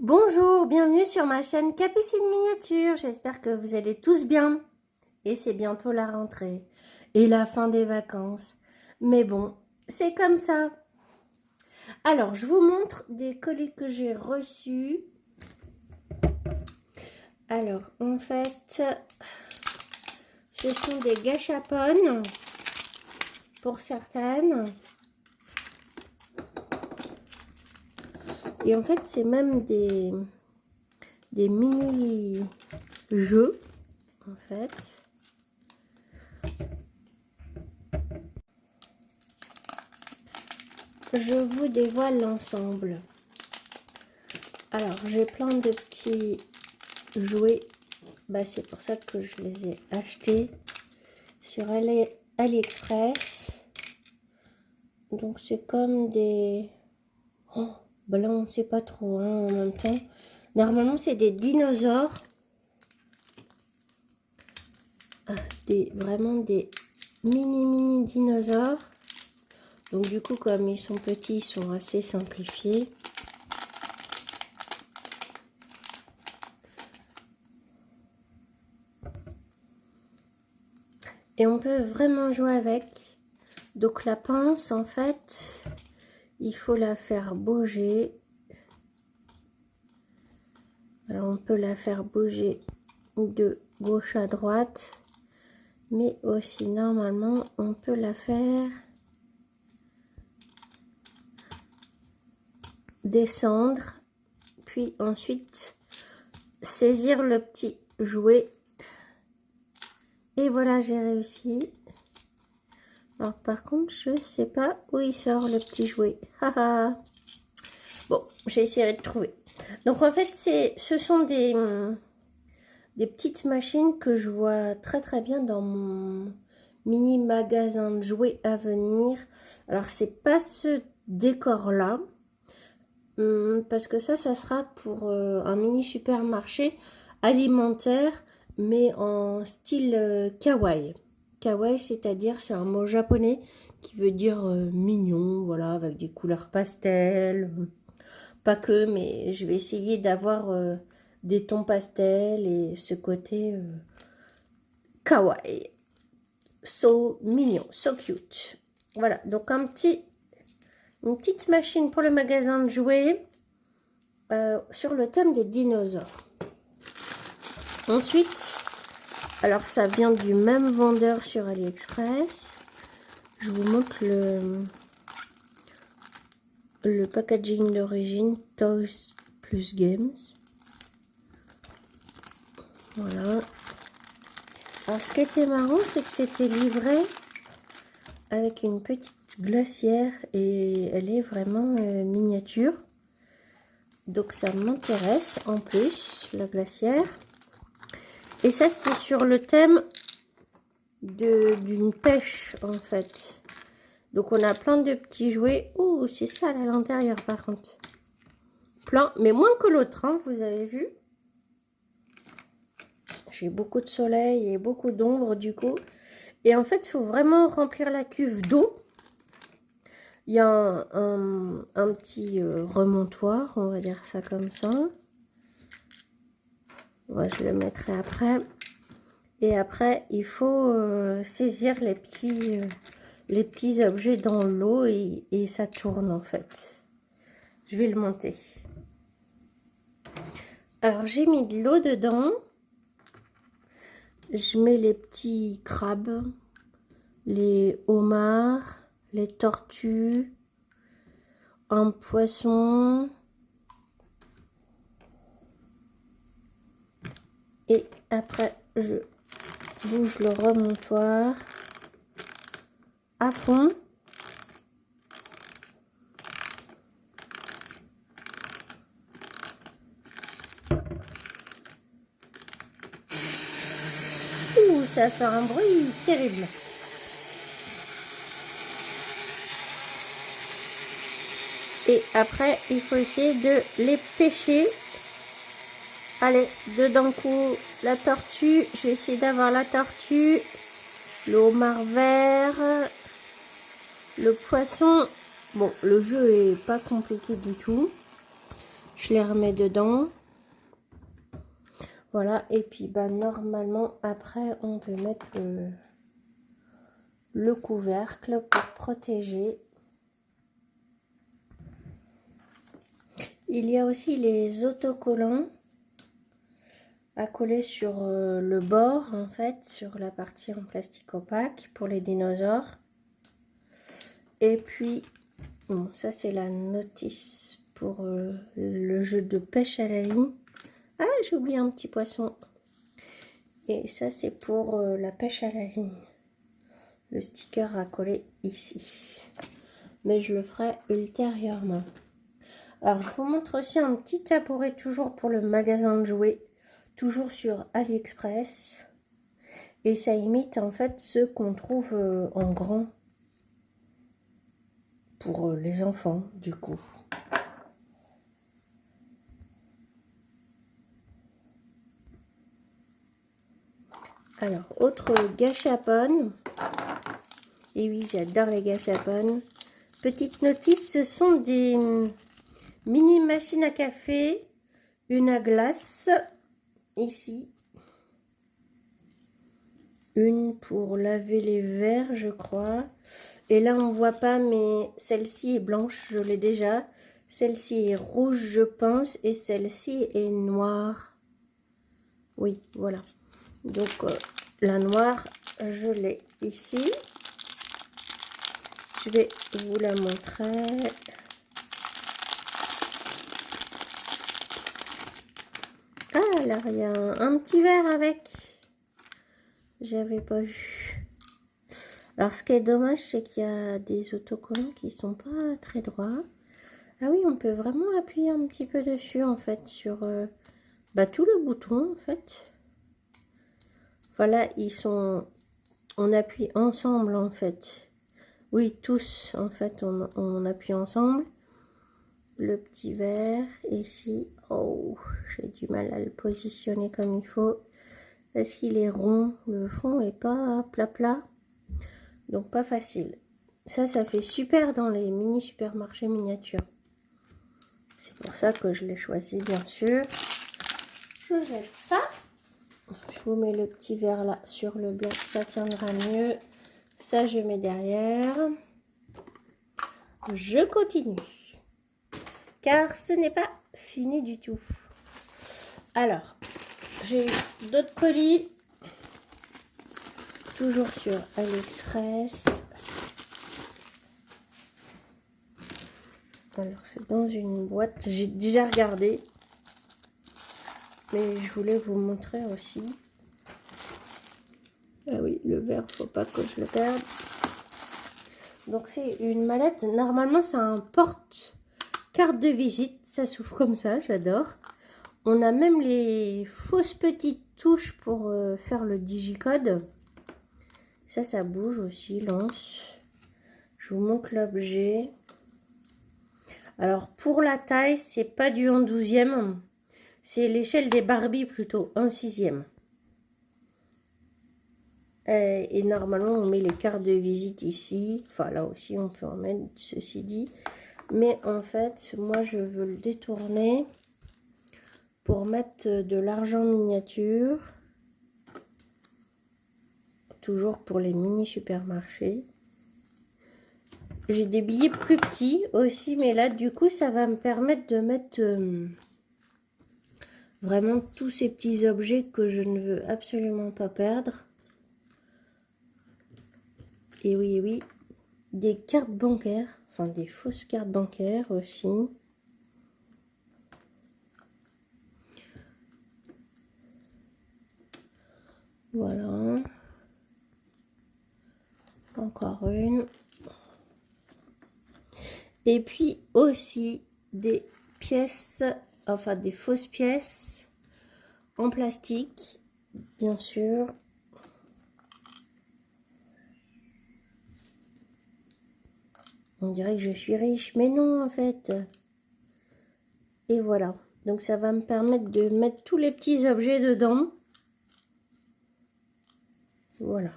Bonjour, bienvenue sur ma chaîne Capucine Miniature. J'espère que vous allez tous bien. Et c'est bientôt la rentrée et la fin des vacances. Mais bon, c'est comme ça. Alors, je vous montre des colis que j'ai reçus. Alors, en fait, ce sont des gâchapones pour certaines. Et en fait, c'est même des mini-jeux, en fait. Je vous dévoile l'ensemble. Alors, j'ai plein de petits jouets. Bah, c'est pour ça que je les ai achetés sur AliExpress. Donc, c'est comme des... Oh, bah là, on ne sait pas trop hein, en même temps. Normalement, c'est des dinosaures. Ah, vraiment des mini dinosaures. Donc, du coup, comme ils sont petits, ils sont assez simplifiés. Et on peut vraiment jouer avec. Donc la pince, en fait, il faut la faire bouger. Alors on peut la faire bouger de gauche à droite. Mais aussi normalement, on peut la faire descendre. Puis ensuite, saisir le petit jouet. Et voilà, j'ai réussi. Alors par contre, je sais pas où il sort le petit jouet. Bon, j'ai essayé de trouver. Donc en fait, ce sont des petites machines que je vois très bien dans mon mini magasin de jouets à venir. Alors c'est pas ce décor là. Parce que ça sera pour un mini supermarché alimentaire, mais en style kawaii. Kawaii, c'est-à-dire, c'est un mot japonais qui veut dire mignon, voilà, avec des couleurs pastel. Pas que, mais je vais essayer d'avoir des tons pastels et ce côté kawaii. So mignon, so cute. Voilà, donc une petite machine pour le magasin de jouets sur le thème des dinosaures. Ensuite, alors ça vient du même vendeur sur AliExpress. Je vous montre le packaging d'origine, Toys plus Games. Voilà. Alors ce qui était marrant, c'est que c'était livré avec une petite glacière et elle est vraiment miniature. Donc ça m'intéresse en plus, la glacière. Et ça, c'est sur le thème d'une pêche, en fait. Donc, on a plein de petits jouets. Ouh, c'est sale à l'intérieur, par contre. Plein, mais moins que l'autre, hein, vous avez vu. J'ai beaucoup de soleil et beaucoup d'ombre, du coup. Et en fait, il faut vraiment remplir la cuve d'eau. Il y a un petit remontoir, on va dire ça comme ça. Ouais, je le mettrai après. Et après, il faut saisir les petits objets dans l'eau et ça tourne en fait. Je vais le monter. Alors, j'ai mis de l'eau dedans. Je mets les petits crabes, les homards, les tortues, un poisson. Et après, je bouge le remontoir à fond. Ouh, ça fait un bruit terrible. Et après, il faut essayer de les pêcher. Allez, dedans coup, la tortue. Je vais essayer d'avoir la tortue. Le homard vert. Le poisson. Bon, le jeu est pas compliqué du tout. Je les remets dedans. Voilà, et puis bah normalement après on peut mettre le couvercle pour protéger. Il y a aussi les autocollants à coller sur le bord en fait, sur la partie en plastique opaque pour les dinosaures. Et puis, bon, ça c'est la notice pour le jeu de pêche à la ligne. Ah, j'ai oublié un petit poisson. Et ça c'est pour la pêche à la ligne. Le sticker à coller ici. Mais je le ferai ultérieurement. Alors je vous montre aussi un petit tabouret toujours pour le magasin de jouets. Toujours sur AliExpress. Et ça imite en fait ceux qu'on trouve en grand. Pour les enfants du coup. Alors, autre gâchapon. Et oui, j'adore les gâchapon. Petite notice, ce sont des mini machines à café, une à glace, ici. Une pour laver les verres, je crois. Et là, on ne voit pas, mais celle-ci est blanche, je l'ai déjà. Celle-ci est rouge, je pense, et celle-ci est noire. Oui, voilà. Donc, la noire, je l'ai ici. Je vais vous la montrer. Ah, là, il y a un petit verre avec. J'avais pas vu. Alors, ce qui est dommage, c'est qu'il y a des autocollants qui sont pas très droits. Ah oui, on peut vraiment appuyer un petit peu dessus, en fait, sur tout le bouton, en fait. Voilà, ils sont... On appuie ensemble, en fait. Oui, tous, en fait, on appuie ensemble. Le petit verre, ici. Oh, j'ai du mal à le positionner comme il faut. Parce qu'il est rond. Le fond est pas plat. Donc, pas facile. Ça fait super dans les mini supermarchés miniatures. C'est pour ça que je l'ai choisi, bien sûr. Je jette ça. Je vous mets le petit verre là sur le blanc, ça tiendra mieux. Ça, je mets derrière. Je continue. Car ce n'est pas fini du tout. Alors, j'ai eu d'autres colis. Toujours sur AliExpress. Alors, c'est dans une boîte. J'ai déjà regardé. Mais je voulais vous montrer aussi. Ah oui, le verre, faut pas que je le perde. Donc, c'est une mallette. Normalement, c'est un porte-carte de visite. Ça s'ouvre comme ça, j'adore. On a même les fausses petites touches pour faire le digicode. Ça bouge aussi, lance. Je vous montre l'objet. Alors, pour la taille, c'est pas du 1/12e. C'est l'échelle des Barbie plutôt, 1/6e. Et normalement, on met les cartes de visite ici. Enfin, là aussi, on peut en mettre, ceci dit. Mais en fait, moi, je veux le détourner pour mettre de l'argent miniature. Toujours pour les mini supermarchés. J'ai des billets plus petits aussi, mais là, du coup, ça va me permettre de mettre vraiment tous ces petits objets que je ne veux absolument pas perdre. Et oui, des cartes bancaires, enfin des fausses cartes bancaires aussi. Voilà. Encore une. Et puis aussi des pièces, enfin des fausses pièces en plastique, bien sûr. On dirait que je suis riche, mais non en fait. Et voilà. Donc ça va me permettre de mettre tous les petits objets dedans. Voilà.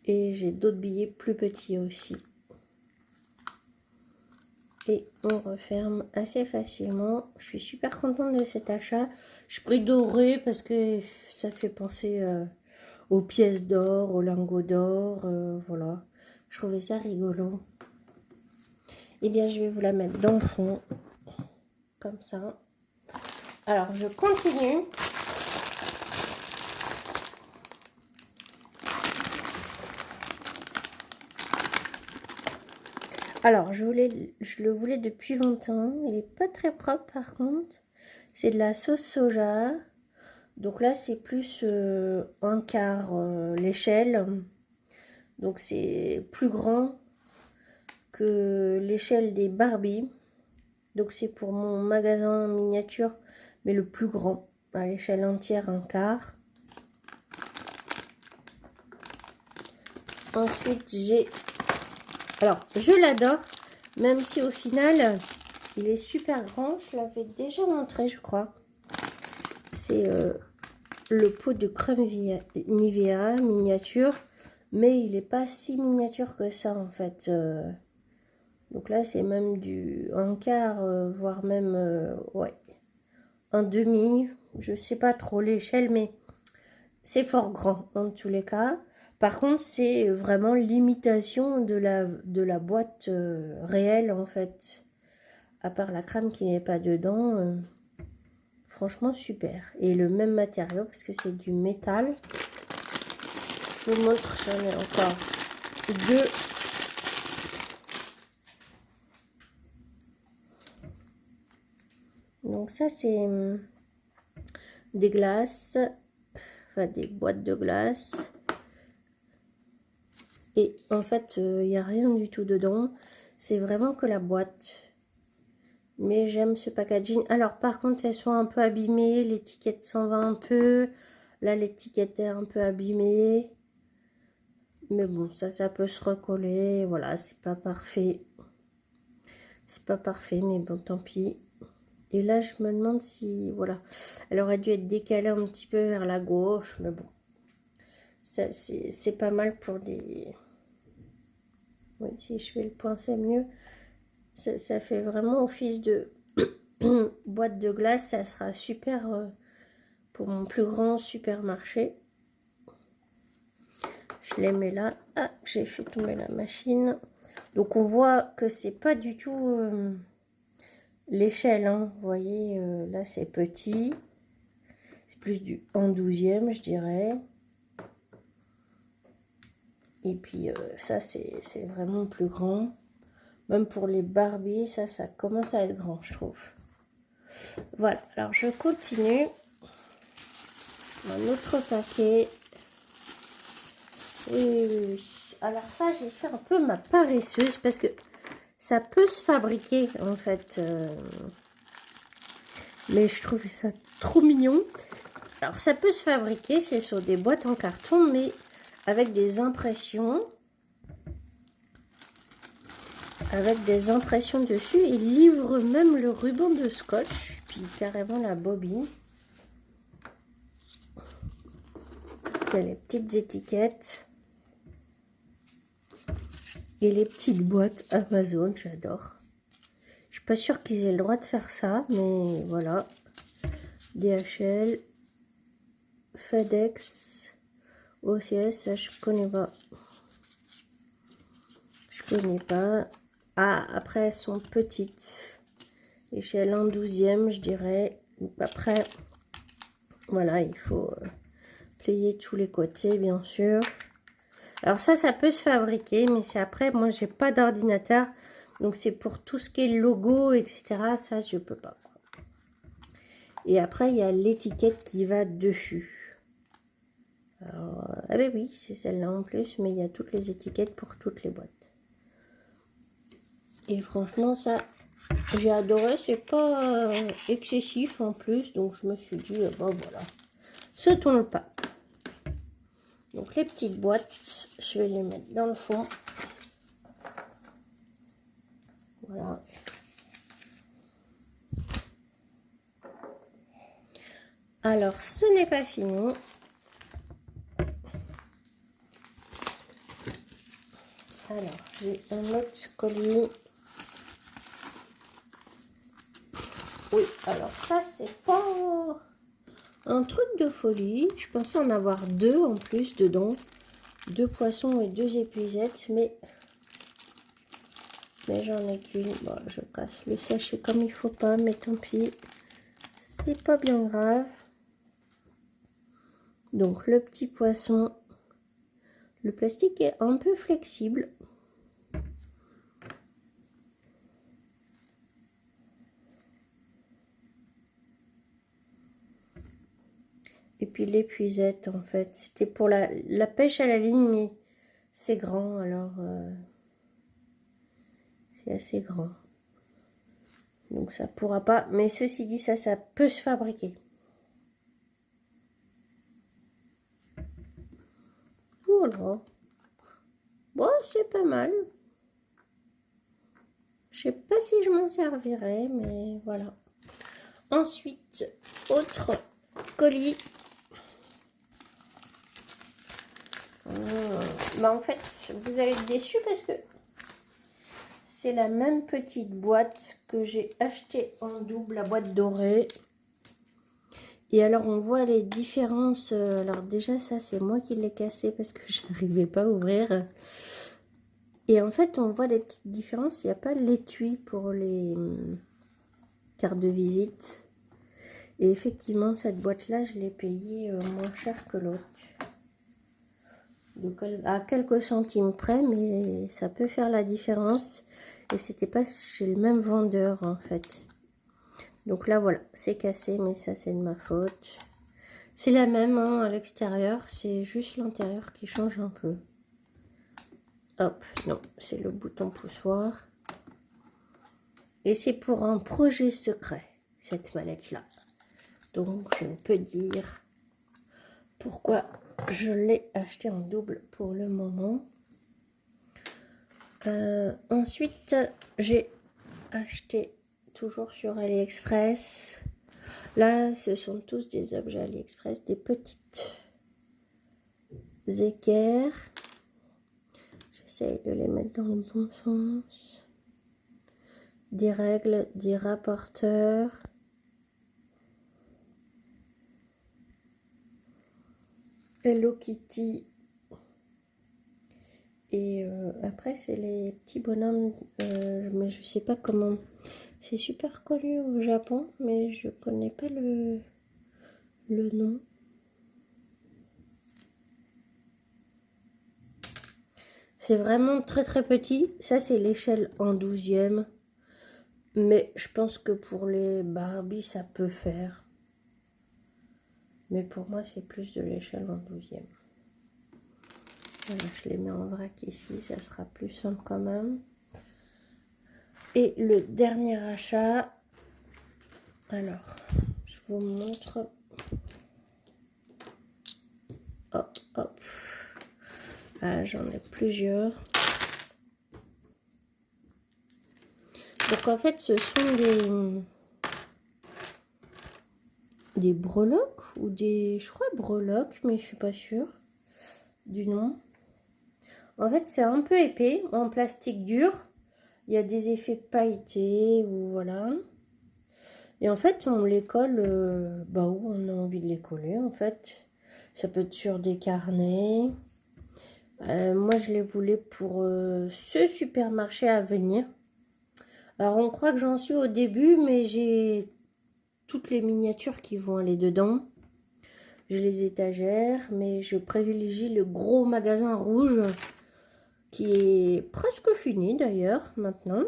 Et j'ai d'autres billets plus petits aussi. et on referme assez facilement. Je suis super contente de cet achat. Je pris doré parce que ça fait penser aux pièces d'or, aux lingots d'or, voilà. Je trouvais ça rigolo. Et bien, je vais vous la mettre dans le fond, comme ça. Alors, je continue. Alors, je le voulais depuis longtemps. Il n'est pas très propre par contre. C'est de la sauce soja. Donc là, c'est plus un quart l'échelle. Donc c'est plus grand que l'échelle des Barbie. Donc c'est pour mon magasin miniature, mais le plus grand. À l'échelle entière, un quart. Ensuite, j'ai... Alors, je l'adore, même si au final, il est super grand. Je l'avais déjà montré, je crois. C'est le pot de crème Nivea miniature, mais il n'est pas si miniature que ça, en fait. Donc là, c'est même un quart, voire même, ouais, un demi. Je sais pas trop l'échelle, mais c'est fort grand, en tous les cas. Par contre, c'est vraiment l'imitation de la boîte réelle, en fait. À part la crème qui n'est pas dedans. Franchement, super. Et le même matériau, parce que c'est du métal. Je vous montre, j'en ai encore deux. Donc ça, c'est des glaces. Enfin, des boîtes de glace. Et en fait, il n'y a rien du tout dedans. C'est vraiment que la boîte. Mais j'aime ce packaging. Alors, par contre, elles sont un peu abîmées. L'étiquette s'en va un peu. Là, l'étiquette est un peu abîmée. Mais bon, ça peut se recoller. Voilà, c'est pas parfait. C'est pas parfait, mais bon, tant pis. Et là, je me demande si... Voilà. Elle aurait dû être décalée un petit peu vers la gauche. Mais bon. C'est pas mal pour des... Oui, si je fais le point, c'est mieux. Ça fait vraiment office de boîte de glace. Ça sera super pour mon plus grand supermarché. Je les mets là. Ah, j'ai fait tomber la machine. Donc on voit que c'est pas du tout l'échelle. Hein. Vous voyez, là c'est petit. C'est plus du 1/12e, je dirais. Et puis ça c'est vraiment plus grand. Même pour les Barbie, ça commence à être grand, je trouve. Voilà, alors je continue. Un autre paquet. Oui. Alors ça, j'ai fait un peu ma paresseuse parce que ça peut se fabriquer en fait. Mais je trouvais ça trop mignon. Alors ça peut se fabriquer, c'est sur des boîtes en carton, mais avec des impressions. Avec des impressions dessus. Ils livrent même le ruban de scotch, puis carrément la bobine. Il y a les petites étiquettes. Et les petites boîtes Amazon, j'adore. Je suis pas sûre qu'ils aient le droit de faire ça, mais voilà. DHL, FedEx, OCS, ça je connais pas. Je connais pas. Ah, après elles sont petites. Échelle 1/12e, je dirais. Après, voilà, il faut plier tous les côtés, bien sûr. Alors ça peut se fabriquer, mais c'est après, moi j'ai pas d'ordinateur, donc c'est pour tout ce qui est logo, etc. Ça, je peux pas. Et après, il y a l'étiquette qui va dessus. Alors, ah ben oui, c'est celle-là en plus, mais il y a toutes les étiquettes pour toutes les boîtes. Et franchement, ça, j'ai adoré. C'est pas excessif en plus, donc je me suis dit, bon voilà, sautons le pas. Donc les petites boîtes, je vais les mettre dans le fond. Voilà. Alors, ce n'est pas fini. Alors, j'ai un autre colis. Oui, alors ça, c'est pas un truc de folie. Je pensais en avoir 2 en plus dedans. 2 poissons et 2 épuisettes, mais j'en ai qu'une. Bon, je casse le sachet comme il faut pas, mais tant pis. C'est pas bien grave. Donc le petit poisson, le plastique est un peu flexible. Et puis l'épuisette, en fait, c'était pour la pêche à la ligne, mais c'est grand, alors c'est assez grand. Donc ça pourra pas, mais ceci dit, ça peut se fabriquer. Voilà. Bon, c'est pas mal. Je sais pas si je m'en servirai, mais voilà. Ensuite, autre colis. Bah en fait, vous allez être déçus parce que c'est la même petite boîte que j'ai acheté en double, la boîte dorée. Et alors on voit les différences. Alors déjà ça c'est moi qui l'ai cassé parce que je n'arrivais pas à ouvrir. Et en fait on voit les petites différences. Il n'y a pas l'étui pour les cartes de visite. Et effectivement cette boîte là je l'ai payée moins cher que l'autre. Donc à quelques centimes près, mais ça peut faire la différence. Et c'était pas chez le même vendeur en fait. Donc là voilà, c'est cassé, mais ça c'est de ma faute. C'est la même hein, à l'extérieur, c'est juste l'intérieur qui change un peu. Hop, non, c'est le bouton poussoir. Et c'est pour un projet secret, cette mallette-là. Donc je ne peux dire pourquoi je l'ai acheté en double pour le moment. Ensuite, j'ai acheté toujours sur AliExpress. Là, ce sont tous des objets AliExpress, des petites équerres. J'essaye de les mettre dans le bon sens. Des règles, des rapporteurs. Hello Kitty. Et après, c'est les petits bonhommes, mais je sais pas comment. C'est super connu au Japon, mais je connais pas le nom. C'est vraiment très très petit. Ça, c'est l'échelle en 12e. Mais je pense que pour les Barbie, ça peut faire. Mais pour moi, c'est plus de l'échelle en 12e. Voilà, je les mets en vrac ici, ça sera plus simple quand même. Et le dernier achat, alors, je vous montre. Hop, hop. Ah, j'en ai plusieurs. Donc en fait, ce sont des breloques ou des, je crois breloques, mais je suis pas sûre du nom. En fait, c'est un peu épais, en plastique dur. Il y a des effets pailletés ou voilà. Et en fait, on les colle bah où on a envie de les coller. En fait, ça peut être sur des carnets. Moi, je les voulais pour ce supermarché à venir. Alors, on croit que j'en suis au début, mais j'ai toutes les miniatures qui vont aller dedans. J'ai les étagères, mais je privilégie le gros magasin rouge qui est presque fini d'ailleurs maintenant.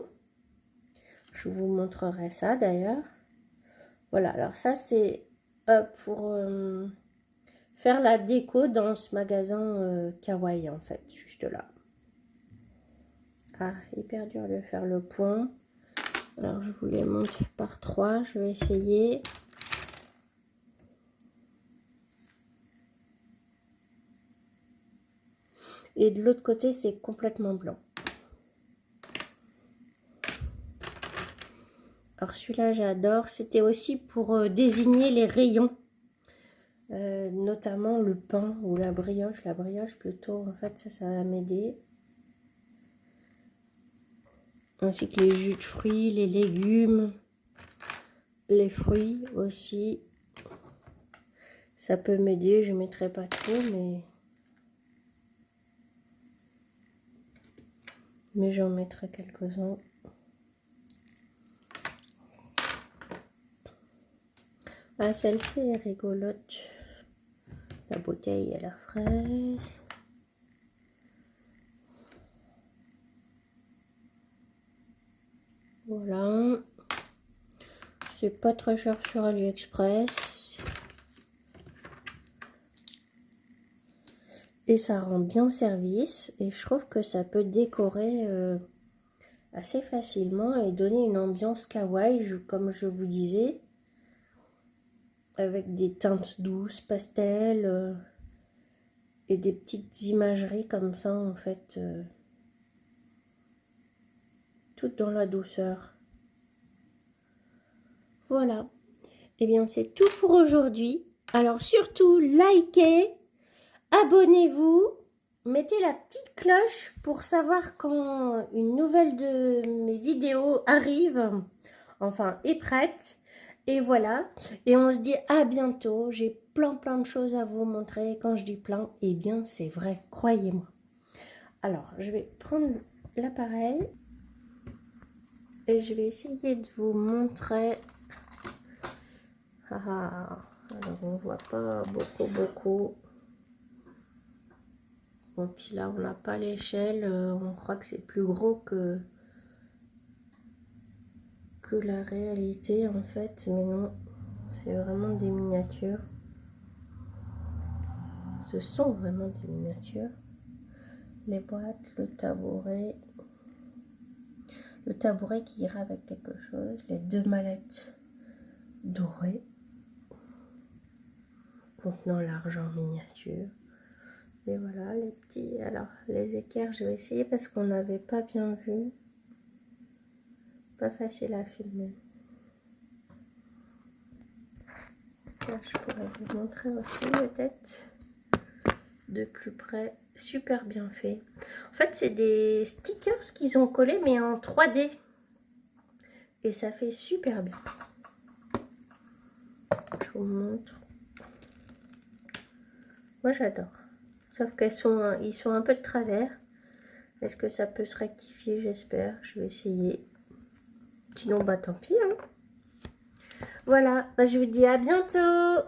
Je vous montrerai ça d'ailleurs. Voilà, alors ça c'est pour faire la déco dans ce magasin kawaii en fait, juste là. Ah, hyper dur de faire le point. Alors je vous les montre par 3, je vais essayer. Et de l'autre côté, c'est complètement blanc. Alors celui-là, j'adore. C'était aussi pour désigner les rayons. Notamment le pain ou la brioche. La brioche plutôt, en fait, ça va m'aider. Ainsi que les jus de fruits, les légumes. les fruits aussi. Ça peut m'aider, je ne mettrai pas trop, mais j'en mettrai quelques-uns. Ah, celle-ci est rigolote. La bouteille à la fraise. Voilà. C'est pas très cher sur AliExpress. Et ça rend bien service. Et je trouve que ça peut décorer assez facilement et donner une ambiance kawaii, comme je vous disais. Avec des teintes douces, pastel. Et des petites imageries comme ça, en fait. Toutes dans la douceur. Voilà. Et bien, c'est tout pour aujourd'hui. Alors, surtout, likez, abonnez-vous, mettez la petite cloche pour savoir quand une nouvelle de mes vidéos arrive, enfin, est prête. Et voilà. Et on se dit à bientôt. J'ai plein de choses à vous montrer. Quand je dis plein, eh bien, c'est vrai, croyez-moi. Alors, je vais prendre l'appareil et je vais essayer de vous montrer. Alors on voit pas beaucoup. Bon, puis là on n'a pas l'échelle, on croit que c'est plus gros que la réalité en fait, mais non, c'est vraiment des miniatures. Ce sont vraiment des miniatures. Les boîtes, le tabouret qui ira avec quelque chose, les 2 mallettes dorées contenant l'argent en miniature. Et voilà les petits. Alors les équerres, je vais essayer parce qu'on n'avait pas bien vu. Pas facile à filmer. Ça, je pourrais vous montrer aussi peut-être de plus près. Super bien fait. En fait, c'est des stickers qu'ils ont collés mais en 3D. Et ça fait super bien. Je vous montre. Moi, j'adore. Sauf qu'ils sont un peu de travers. Est-ce que ça peut se rectifier? J'espère. Je vais essayer. Sinon, bah tant pis. Hein. Voilà. Bah, je vous dis à bientôt.